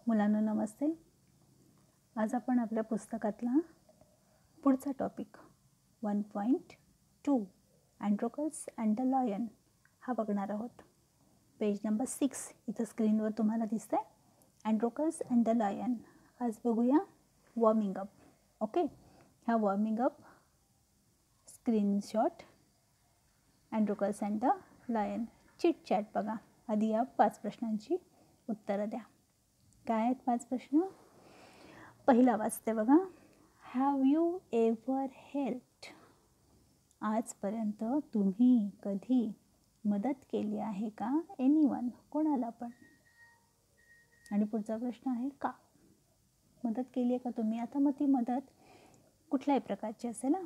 मुलांनो नमस्ते. आज आपण आपल्या पुस्तकातला पुढचा टॉपिक 1.2 अँड्रोकस अँड द लायन हा बघणार आहोत. पेज नंबर 6 इथं स्क्रीनवर तुम्हाला दिसतंय अँड्रोकस अँड द लायन. आज बघूया वॉर्मिंग अप. ओके, ह्या warming up screenshot Androcles and the lion chit chat बघा. आधी या 5 प्रश्नांची उत्तरं द्या. काय आहेत 5 प्रश्न? पहिला वाचते बघा. Have you ever helped? आजपर्यंत तुम्ही कधी मदत केली आहे का? एनीवन, कोणाला पण. आणि पुढचा प्रश्न आहे का? मदत केली आहे का तुम्ही? आता मग ती मदत कुठल्याही प्रकारची असेल ना.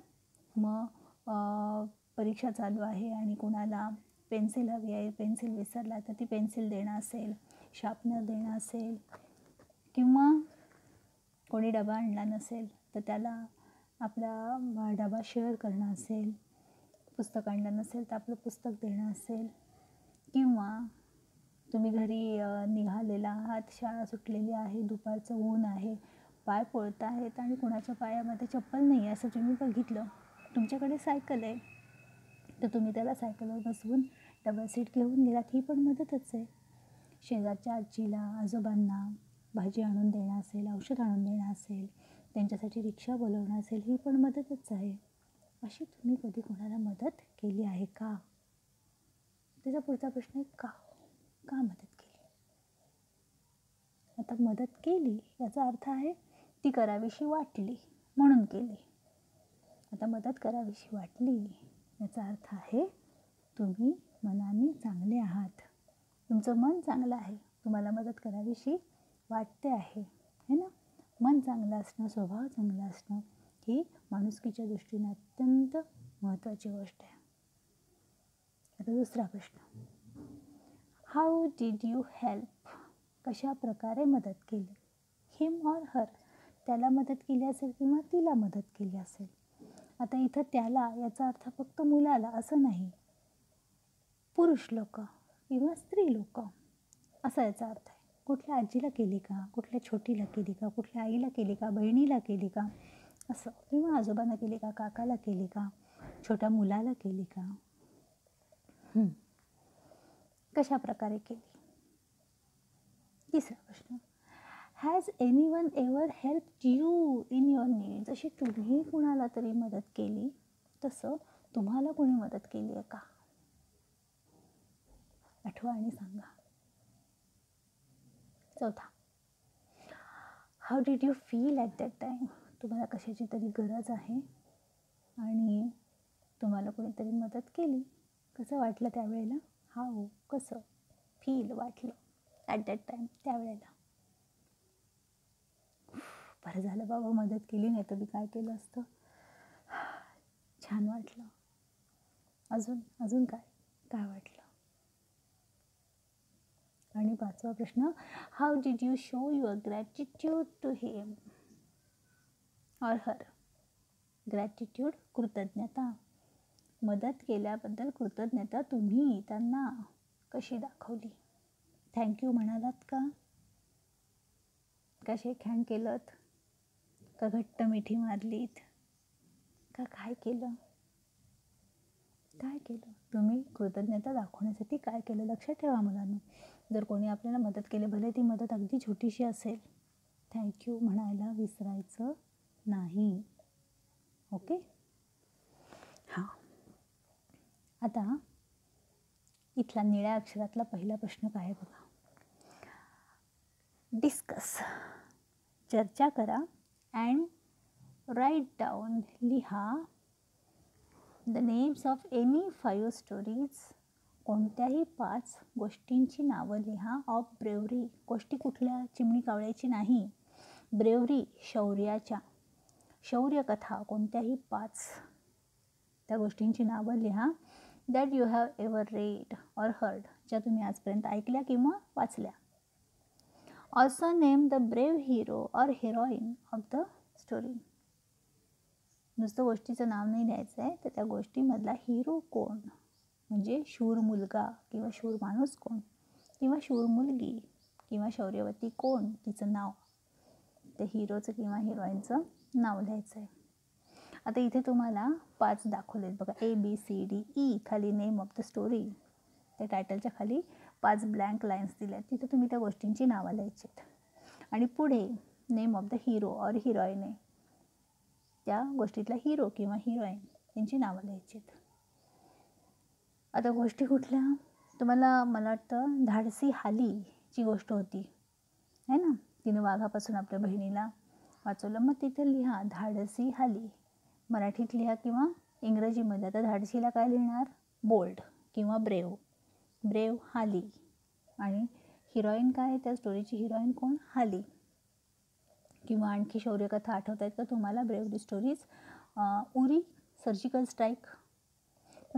मग परीक्षा चालू आहे आणि कोणाला पेन्सिल हवी आहे, पेन्सिल विसरला तर ती पेन्सिल देणं असेल, शार्पनर देणं असेल, किंवा कोणी डबा आणला नसेल तर त्याला आपला डबा शेअर करणं असेल, पुस्तक आणलं नसेल तर आपलं पुस्तक देणं असेल, किंवा तुम्ही घरी निघालेला आहात, शाळा सुटलेली आहे, दुपारचं ऊन आहे, पाय पोळत आहेत आणि कोणाच्या पायामध्ये चप्पल नाही आहे असं तुम्ही बघितलं. तुमच्याकडे सायकल आहे तर तुम्ही त्याला सायकलवर बसवून डबल सीट घेऊन गेलात, ही पण मदतच आहे. शेजारच्या आजीला आजोबांना भाजी आणून देणं असेल, औषध आणून देणं असेल, त्यांच्यासाठी रिक्षा बोलवणं असेल, ही पण मदतच आहे. अशी तुम्ही कधी कोणाला मदत केली आहे का? त्याचा पुढचा प्रश्न आहे का? का मदत केली? आता मदत केली याचा अर्थ आहे ती करावीशी वाटली म्हणून केली. आता मदत करावीशी वाटली याचा अर्थ आहे तुम्ही मनाने चांगले आहात, तुमचं मन चांगलं आहे, तुम्हाला मदत करावीशी वाटते आहे, है ना. मन चांगलं असणं, स्वभाव चांगला असणं ही माणुसकीच्या दृष्टीने अत्यंत महत्त्वाची गोष्ट आहे. आता दुसरा प्रश्न, हाऊ डिड यू हेल्प? कशा प्रकारे मदत केली? हिम ऑर हर, त्याला मदत केली असेल किंवा तिला मदत केली असेल. आता इथं त्याला याचा अर्थ फक्त मुलाला असं नाही, पुरुष लोक किंवा स्त्री लोक असा याचा अर्थ आहे. कुठल्या आजीला केली का, कुठल्या छोटीला केली का, कुठल्या आईला केली का, बहिणीला केली का असं, किंवा आजोबांना केली का, काकाला केली का, छोट्या मुलाला केली का, कशा प्रकारे केली. तिसरा प्रश्न, has anyone ever helped you in your need? जशी तुम्ही कुणाला तरी मदत केली तसं तुम्हाला कोणी मदत केली आहे का? आठवा आणि सांगा. चौथा, how did you feel at that time? तुम्हाला कशाची तरी गरज आहे आणि तुम्हाला कोणीतरी मदत केली, कसं वाटलं त्यावेळेला? हाऊ, कसं फील वाटलं ॲट दॅट टाईम, त्यावेळेला. बरं झालं बाबा मदत केली, नाही तर मी काय केलं असतं. छान वाटलं. अजून काय काय वाटलं? आणि 5वा प्रश्न, how did you show your gratitude to him or her? Gratitude, कृतज्ञता. मदत केल्याबद्दल कृतज्ञता तुम्ही त्यांना कशी दाखवली? थँक्यू म्हणालात का? का शेक हँड केलं, का घट्ट मिठी मारलीत, का काय केलं? काय केलं तुम्ही? कृतज्ञता दाखवण्यासाठी काय केलं? लक्षात ठेवा मुलांना, जर कोणी आपल्याला मदत केली, भले ती मदत अगदी छोटीशी असेल, थँक्यू म्हणायला विसरायचं नाही. ओके. हां, आता इथला निळ्या अक्षरातला पहिला प्रश्न काय आहे बघा. डिस्कस, चर्चा करा, अँड राईट डाऊन, लिहा the names of any 5 stories, कोणत्याही 5 गोष्टींची नावं लिहा. ऑफ ब्रेव्हरी, गोष्टी कुठल्या चिमणी कावळ्याची नाही, ब्रेव्हरी शौर्याच्या, शौर्यकथा कोणत्याही 5 त्या गोष्टींची नावं लिहा. That you have ever red or heard, ज्या तुम्ही आजपर्यंत ऐकल्या किंवा वाचल्या. Also name the brave hero or heroine of the story. नुसतं गोष्टीचं नाव नाही द्यायचं आहे, तर त्या गोष्टीमधला हिरो कोण, म्हणजे शूर मुलगा किंवा शूर माणूस कोण, किंवा शूर मुलगी किंवा शौर्यवती कोण तिचं नाव, ते हिरोचं किंवा हिरोईनचं नाव लिहायचं आहे. आता इथे तुम्हाला 5 दाखवलेत बघा, ABCDE, खाली नेम ऑफ द स्टोरी, त्या टायटलच्या खाली 5 ब्लँक लाईन्स दिल्या आहेत. तिथे तुम्ही त्या गोष्टींची नावं लिहायची आहेत आणि पुढे नेम ऑफ द हिरो और हिरोईन आहे, त्या गोष्टीतला हिरो किंवा हिरोईन यांची नावं लिहायची आहेत. आता गोष्टी कुठल्या तुम्हाला, मला वाटतं धाडसी हालीची गोष्ट होती आहे ना, तिने वाघापासून आपल्या बहिणीला वाचवलं. मग तिथे लिहा धाडसी हाली, मराठीत लिहा किंवा इंग्रजीमध्ये. आता धाडसीला काय लिहिणार, बोल्ड किंवा ब्रेव, ब्रेव हाली. आणि हिरोईन काय आहे त्या स्टोरीची, हिरोईन कोण, हाली. किंवा आणखी शौर्यकथा आठवत आहेत का तुम्हाला, bravery stories, Uri, surgical strike.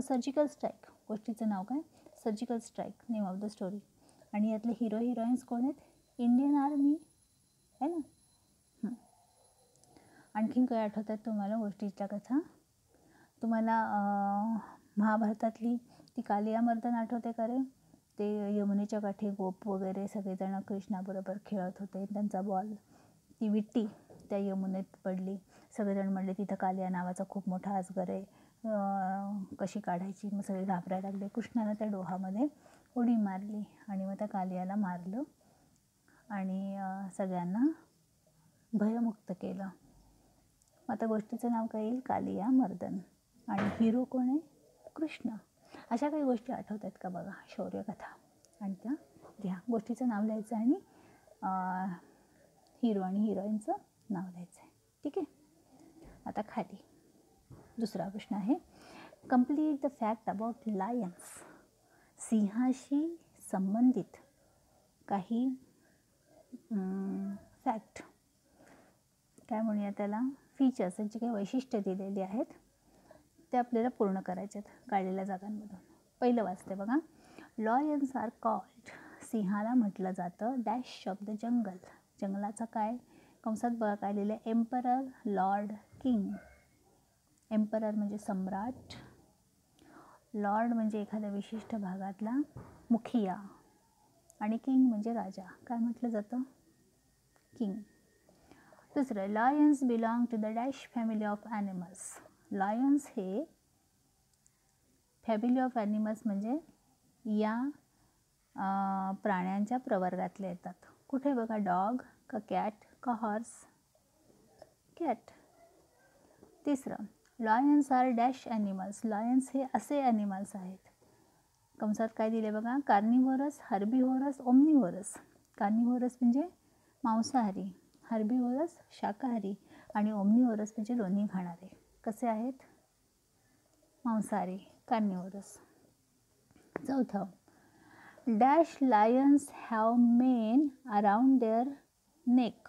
Surgical strike गोष्टीचं नाव काय, surgical strike, name of the story. आणि यातले हिरो हिरोईन्स कोण आहेत, इंडियन आर्मी आहे ना. आणखीन काय आठवत आहेत तुम्हाला गोष्टीच्या कथा, तुम्हाला महाभारतातली ती कालिया मर्दन आठवते का रे, ते यमुनेच्या काठी गोप वगैरे सगळेजण कृष्णाबरोबर खेळत होते, त्यांचा बॉल, ती विट्टी त्या यमुनेत पडली, सगळेजण म्हणले तिथं कालिया नावाचा खूप मोठा अजगर आहे, कशी काढायची. मग सगळे घाबरायला लागले. कृष्णानं त्या डोहामध्ये उडी मारली आणि मग त्या कालियाला मारलं आणि सगळ्यांना भयमुक्त केलं. आता गोष्टीचं नाव काय येईल, कालिया मर्दन. आणि हिरो कोण आहे, कृष्ण. अशा काही गोष्टी आठवत आहेत का बघा, शौर्यकथा, आणि त्या लिहा. गोष्टीचं नाव लिहायचं आणि हिरो आणि हिरोईनचं नाव लिहायचं आहे. ठीक आहे. आता खाली दुसरा प्रश्न आहे, complete the fact about lions. सिंहाशी संबंधित काही फॅक्ट, काय म्हणूया त्याला, फीचर्स, यांची काही वैशिष्ट्य दिलेली आहेत ते आपल्याला पूर्ण करायचे आहेत काढलेल्या जागांमधून. पहिलं वाचते बघा, लॉयन्स आर कॉल्ड, सिंहाला म्हटलं जातं डॅश ऑफ द जंगल, जंगलाचा काय, कंसात बघा काय लिहिलं, एम्परर, लॉर्ड, किंग. एम्परर म्हणजे सम्राट, लॉर्ड म्हणजे एखाद्या विशिष्ट भागातला मुखिया, आणि किंग म्हणजे राजा. काय म्हटलं जातं, किंग. दुसरं, lions belong to the dash family of animals. Lions हे फॅमिली ऑफ ॲनिमल्स म्हणजे या प्राण्यांच्या प्रवर्गातले येतात. कुठे बघा, डॉग का कॅट का हॉर्स, कॅट. तिसरं, lions are dash animals. Lions हे असे ॲनिमल्स आहेत, कंसात काय दिले बघा, कार्निव्होरस, हर्बिव्होरस, ओमनिव्होरस. कार्निव्होरस म्हणजे मांसाहारी, हर्बिव्होरस शाकाहारी, आणि ओमनिव्होरस म्हणजे दोन्ही खाणारे. कसे आहेत, मांसाहारी, कार्निव्होरस. चौथं, dash lions have mane around their neck.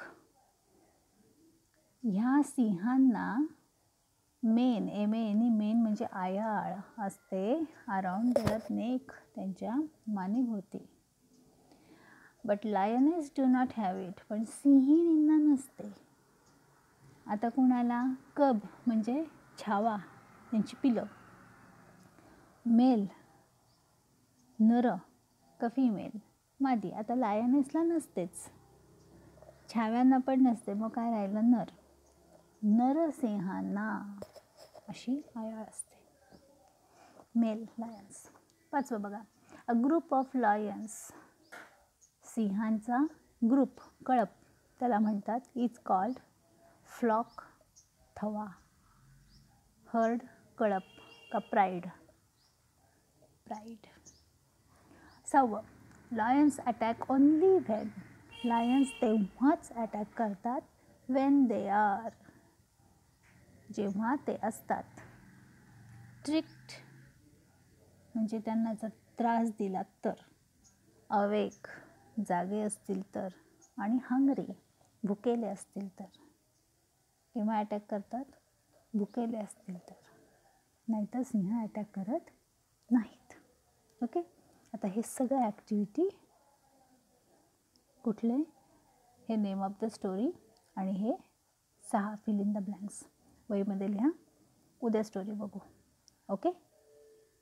ह्या सिंहांना मेन, एमेनी, मेन म्हणजे आयाळ असते, अराउंड देअर नेक, त्यांच्या मानेभोवती. But lioness do not have it, पण सिंहिणींना नसते. आता कोणाला, कब म्हणजे छावा, त्यांची पिलं, मेल नर का फिमेल, मादी. आता लायनेसला नसतेच, छाव्यांना पण नसते, मग काय राहिलं, नर. नरसिंहांना अशी आयाळ असते, मेल लायन्स. पाचवं बघा, अ ग्रुप ऑफ लायन्स, सिंहांचा ग्रुप, कळप त्याला म्हणतात, इज कॉल्ड फ्लॉक, थवा, हर्ड, कळप का प्राईड, प्राईड. सहावं, lions attack only when. Lions तेव्हाच अटॅक करतात, वेन दे आर, जेव्हा ते असतात, ट्रिक्ड म्हणजे त्यांना जर त्रास दिला तर, अवेक जागे असतील तर, आणि हंग्री भुकेले असतील तर. केव्हा अटॅक करतात, भुकेले असतील तर, नाहीतर सिंह अटॅक करत नाहीत. ओके. आता हे सगळं ॲक्टिव्हिटी कुठले, हे नेम ऑफ द स्टोरी आणि हे 6 फिल इन द ब्लँक्स वहीमध्ये लिहा. उद्या स्टोरी बघू. ओके.